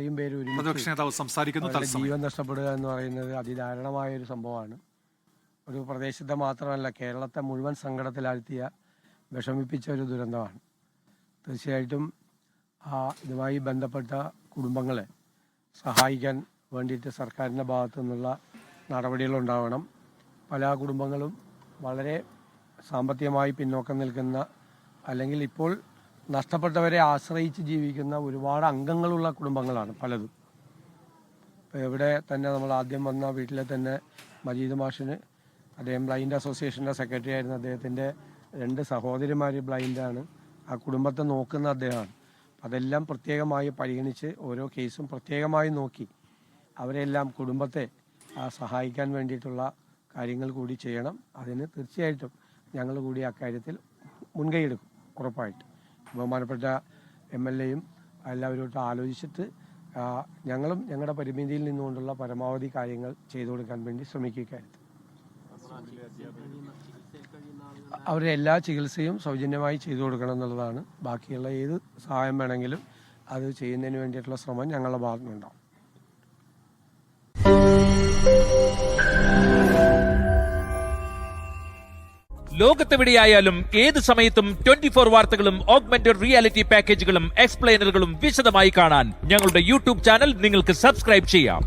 ഇത്രയും പേര് പ്രതിപക്ഷ നേതാവ് സംസാരിക്കുന്നു. ജീവൻ നഷ്ടപ്പെടുക എന്ന് പറയുന്നത് അതിദാരുണമായ ഒരു സംഭവമാണ്. ഒരു പ്രദേശത്തെ മാത്രമല്ല, കേരളത്തെ മുഴുവൻ സങ്കടത്തിലാഴ്ത്തിയ, വിഷമിപ്പിച്ച ഒരു ദുരന്തമാണ്. തീർച്ചയായിട്ടും ഇതുമായി ബന്ധപ്പെട്ട കുടുംബങ്ങളെ സഹായിക്കാൻ വേണ്ടിയിട്ട് സർക്കാരിൻ്റെ ഭാഗത്തു നിന്നുള്ള നടപടികളുണ്ടാവണം. പല കുടുംബങ്ങളും വളരെ സാമ്പത്തികമായി പിന്നോക്കം നിൽക്കുന്ന, അല്ലെങ്കിൽ ഇപ്പോൾ നഷ്ടപ്പെട്ടവരെ ആശ്രയിച്ച് ജീവിക്കുന്ന ഒരുപാട് അംഗങ്ങളുള്ള കുടുംബങ്ങളാണ് പലതും. ഇപ്പോൾ ഇവിടെ തന്നെ നമ്മൾ ആദ്യം വന്ന വീട്ടിലെ തന്നെ മജീദ് മാഷിന്, അദ്ദേഹം ബ്ലൈൻഡ് അസോസിയേഷൻ്റെ സെക്രട്ടറി ആയിരുന്ന അദ്ദേഹത്തിൻ്റെ 2 സഹോദരിമാർ ബ്ലൈൻഡാണ്. ആ കുടുംബത്തെ നോക്കുന്ന അദ്ദേഹമാണ്. അതെല്ലാം പ്രത്യേകമായി പരിഗണിച്ച് ഓരോ കേസും പ്രത്യേകമായി നോക്കി അവരെല്ലാം കുടുംബത്തെ സഹായിക്കാൻ വേണ്ടിയിട്ടുള്ള കാര്യങ്ങൾ കൂടി ചെയ്യണം. അതിന് തീർച്ചയായിട്ടും ഞങ്ങൾ കൂടി അക്കാര്യത്തിൽ മുൻകൈയെടുക്കും, ഉറപ്പായിട്ട്. ബഹുമാനപ്പെട്ട MLAയും എല്ലാവരോട്ടും ആലോചിച്ചിട്ട് ഞങ്ങളും ഞങ്ങളുടെ പരിമിതിയിൽ നിന്നുകൊണ്ടുള്ള പരമാവധി കാര്യങ്ങൾ ചെയ്തു കൊടുക്കാൻ വേണ്ടി ശ്രമിക്കുക. അവരുടെ എല്ലാ ചികിത്സയും സൗജന്യമായി ചെയ്തു കൊടുക്കണം എന്നുള്ളതാണ്. ബാക്കിയുള്ള ഏത് സഹായം വേണമെങ്കിലും അത് ചെയ്യുന്നതിന് വേണ്ടിയിട്ടുള്ള ശ്രമം ഞങ്ങളുടെ ഭാഗത്തുനിന്നുണ്ടാവും. ലോകത്തെവിടെയായാലും ഏത് സമയത്തും 24 വാർത്തകളും ഓഗ്മെന്റഡ് റിയാലിറ്റി പാക്കേജുകളും എക്സ്പ്ലെയിനറുകളും വിശദമായി കാണാൻ ഞങ്ങളുടെ യൂട്യൂബ് ചാനൽ നിങ്ങൾക്ക് സബ്സ്ക്രൈബ് ചെയ്യാം.